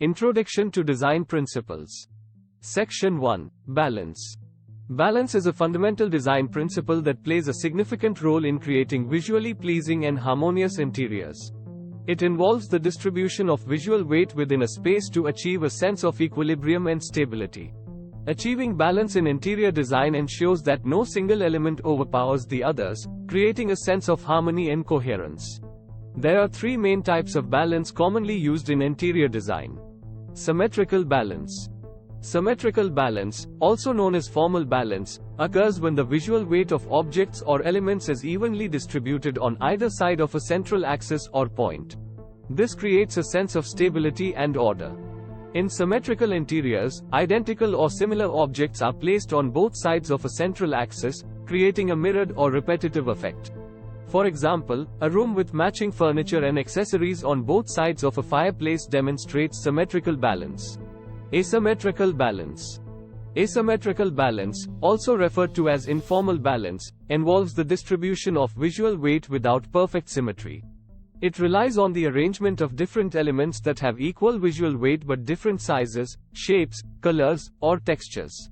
Introduction to Design Principles. Section 1. Balance. Balance is a fundamental design principle that plays a significant role in creating visually pleasing and harmonious interiors. It involves the distribution of visual weight within a space to achieve a sense of equilibrium and stability. Achieving balance in interior design ensures that no single element overpowers the others, creating a sense of harmony and coherence. There are three main types of balance commonly used in interior design. Symmetrical balance. Symmetrical balance, also known as formal balance, occurs when the visual weight of objects or elements is evenly distributed on either side of a central axis or point. This creates a sense of stability and order. In symmetrical interiors, identical or similar objects are placed on both sides of a central axis, creating a mirrored or repetitive effect. For example, a room with matching furniture and accessories on both sides of a fireplace demonstrates symmetrical balance. Asymmetrical balance. Asymmetrical balance, also referred to as informal balance, involves the distribution of visual weight without perfect symmetry. It relies on the arrangement of different elements that have equal visual weight but different sizes, shapes, colors, or textures.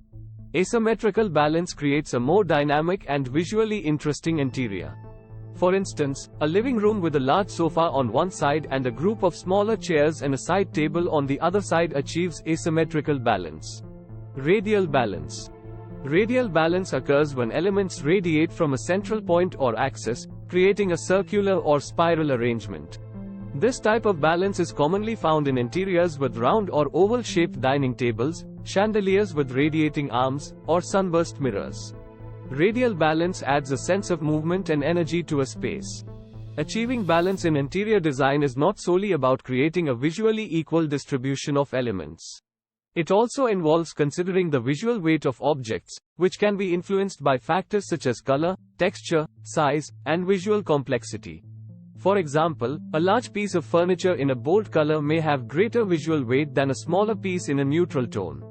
Asymmetrical balance creates a more dynamic and visually interesting interior. For instance, a living room with a large sofa on one side and a group of smaller chairs and a side table on the other side achieves asymmetrical balance. Radial balance. Radial balance occurs when elements radiate from a central point or axis, creating a circular or spiral arrangement. This type of balance is commonly found in interiors with round or oval-shaped dining tables, chandeliers with radiating arms, or sunburst mirrors. Radial balance adds a sense of movement and energy to a space. Achieving balance in interior design is not solely about creating a visually equal distribution of elements. It also involves considering the visual weight of objects, which can be influenced by factors such as color, texture, size, and visual complexity. For example, a large piece of furniture in a bold color may have greater visual weight than a smaller piece in a neutral tone.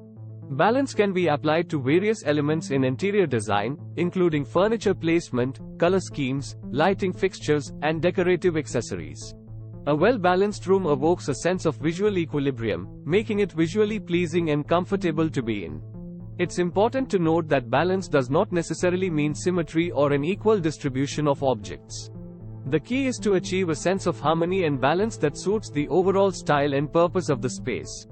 Balance can be applied to various elements in interior design, including furniture placement, color schemes, lighting fixtures, and decorative accessories. A well-balanced room evokes a sense of visual equilibrium, making it visually pleasing and comfortable to be in. It's important to note that balance does not necessarily mean symmetry or an equal distribution of objects. The key is to achieve a sense of harmony and balance that suits the overall style and purpose of the space.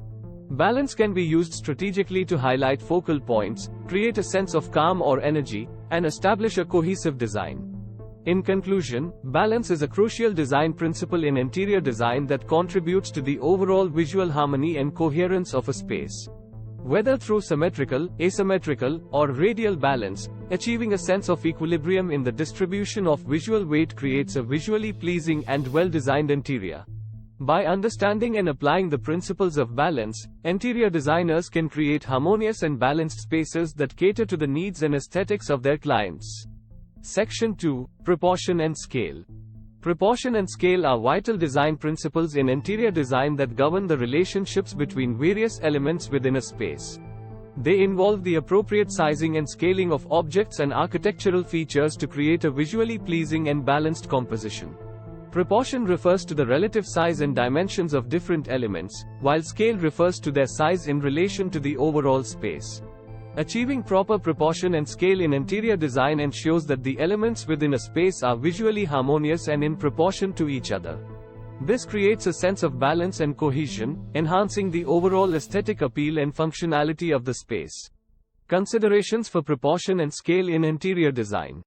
Balance can be used strategically to highlight focal points, create a sense of calm or energy, and establish a cohesive design. In conclusion, balance is a crucial design principle in interior design that contributes to the overall visual harmony and coherence of a space. Whether through symmetrical, asymmetrical, or radial balance, achieving a sense of equilibrium in the distribution of visual weight creates a visually pleasing and well-designed interior. By understanding and applying the principles of balance, interior designers can create harmonious and balanced spaces that cater to the needs and aesthetics of their clients. Section 2. Proportion and Scale. Proportion and scale are vital design principles in interior design that govern the relationships between various elements within a space. They involve the appropriate sizing and scaling of objects and architectural features to create a visually pleasing and balanced composition. Proportion refers to the relative size and dimensions of different elements, while scale refers to their size in relation to the overall space. Achieving proper proportion and scale in interior design ensures that the elements within a space are visually harmonious and in proportion to each other. This creates a sense of balance and cohesion, enhancing the overall aesthetic appeal and functionality of the space. Considerations for proportion and scale in interior design.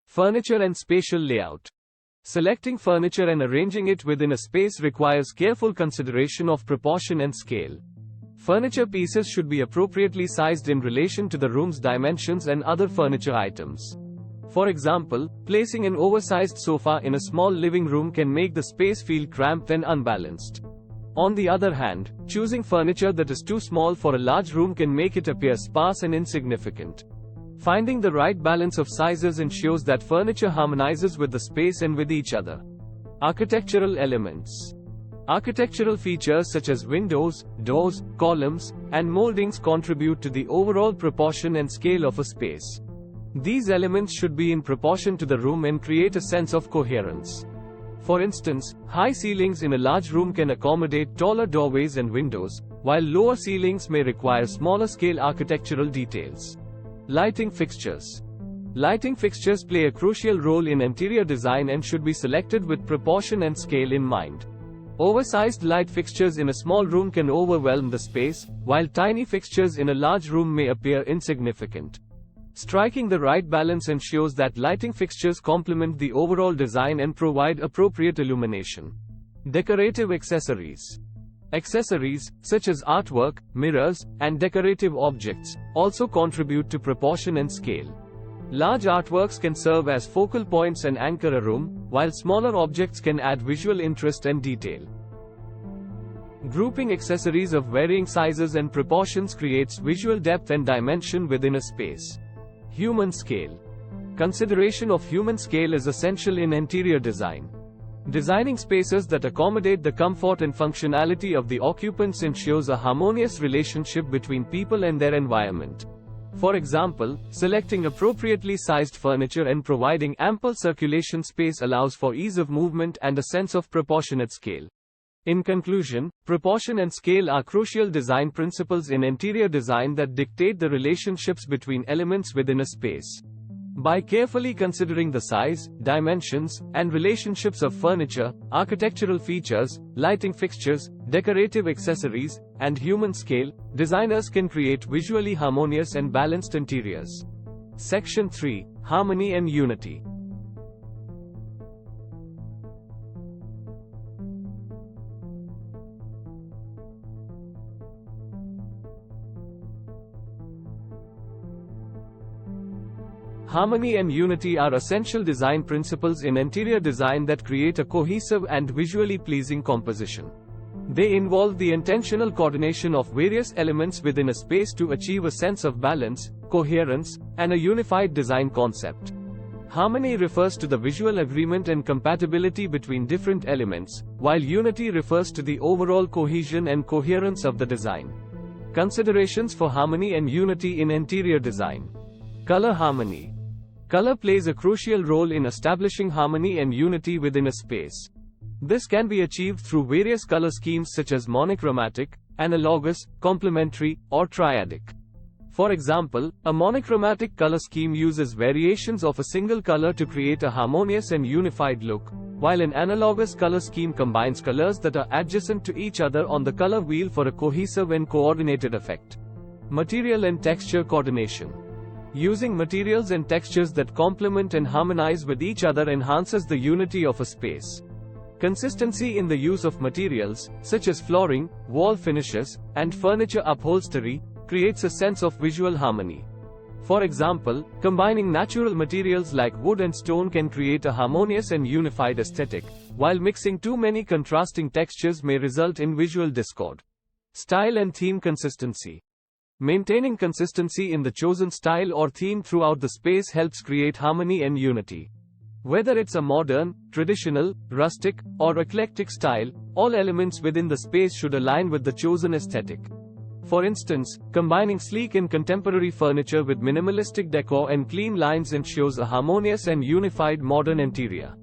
Furniture and spatial layout. Selecting furniture and arranging it within a space requires careful consideration of proportion and scale. Furniture pieces should be appropriately sized in relation to the room's dimensions and other furniture items. For example, placing an oversized sofa in a small living room can make the space feel cramped and unbalanced. On the other hand, choosing furniture that is too small for a large room can make it appear sparse and insignificant. Finding the right balance of sizes ensures that furniture harmonizes with the space and with each other. Architectural elements. Architectural features such as windows, doors, columns, and moldings contribute to the overall proportion and scale of a space. These elements should be in proportion to the room and create a sense of coherence. For instance, high ceilings in a large room can accommodate taller doorways and windows, while lower ceilings may require smaller-scale architectural details. Lighting fixtures. Lighting fixtures play a crucial role in interior design and should be selected with proportion and scale in mind. Oversized light fixtures in a small room can overwhelm the space, while tiny fixtures in a large room may appear insignificant. Striking the right balance ensures that lighting fixtures complement the overall design and provide appropriate illumination. Decorative accessories. Accessories, such as artwork, mirrors, and decorative objects, also contribute to proportion and scale. Large artworks can serve as focal points and anchor a room, while smaller objects can add visual interest and detail. Grouping accessories of varying sizes and proportions creates visual depth and dimension within a space. Human scale. Consideration of human scale is essential in interior design. Designing spaces that accommodate the comfort and functionality of the occupants ensures a harmonious relationship between people and their environment. For example, selecting appropriately sized furniture and providing ample circulation space allows for ease of movement and a sense of proportionate scale. In conclusion, proportion and scale are crucial design principles in interior design that dictate the relationships between elements within a space. By carefully considering the size, dimensions, and relationships of furniture, architectural features, lighting fixtures, decorative accessories, and human scale, designers can create visually harmonious and balanced interiors. Section 3. Harmony and Unity. Harmony and unity are essential design principles in interior design that create a cohesive and visually pleasing composition. They involve the intentional coordination of various elements within a space to achieve a sense of balance, coherence, and a unified design concept. Harmony refers to the visual agreement and compatibility between different elements, while unity refers to the overall cohesion and coherence of the design. Considerations for harmony and unity in interior design. Color harmony. Color plays a crucial role in establishing harmony and unity within a space. This can be achieved through various color schemes such as monochromatic, analogous, complementary, or triadic. For example, a monochromatic color scheme uses variations of a single color to create a harmonious and unified look, while an analogous color scheme combines colors that are adjacent to each other on the color wheel for a cohesive and coordinated effect. Material and texture coordination. Using materials and textures that complement and harmonize with each other enhances the unity of a space. Consistency in the use of materials, such as flooring, wall finishes, and furniture upholstery, creates a sense of visual harmony. For example, combining natural materials like wood and stone can create a harmonious and unified aesthetic, while mixing too many contrasting textures may result in visual discord. Style and theme consistency. Maintaining consistency in the chosen style or theme throughout the space helps create harmony and unity. Whether it's a modern, traditional, rustic, or eclectic style, all elements within the space should align with the chosen aesthetic. For instance, combining sleek and contemporary furniture with minimalistic decor and clean lines ensures a harmonious and unified modern interior.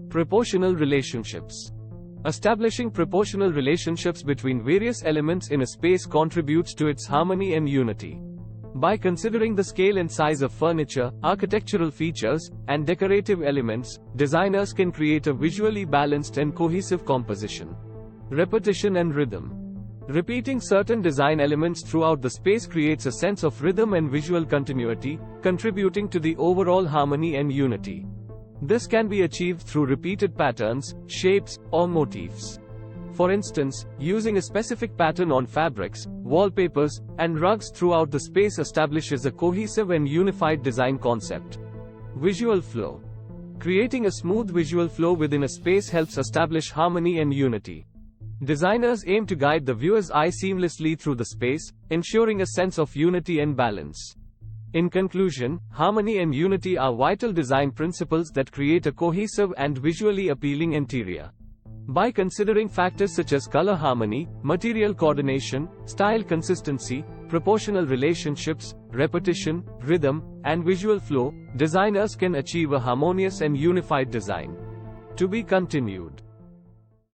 Proportional relationships. Establishing proportional relationships between various elements in a space contributes to its harmony and unity. By considering the scale and size of furniture, architectural features, and decorative elements, designers can create a visually balanced and cohesive composition. Repetition and rhythm. Repeating certain design elements throughout the space creates a sense of rhythm and visual continuity, contributing to the overall harmony and unity. This can be achieved through repeated patterns, shapes, or motifs. For instance, using a specific pattern on fabrics, wallpapers, and rugs throughout the space establishes a cohesive and unified design concept. Visual flow. Creating a smooth visual flow within a space helps establish harmony and unity. Designers aim to guide the viewer's eye seamlessly through the space, ensuring a sense of unity and balance. In conclusion, harmony and unity are vital design principles that create a cohesive and visually appealing interior. By considering factors such as color harmony, material coordination, style consistency, proportional relationships, repetition, rhythm, and visual flow, designers can achieve a harmonious and unified design. To be continued.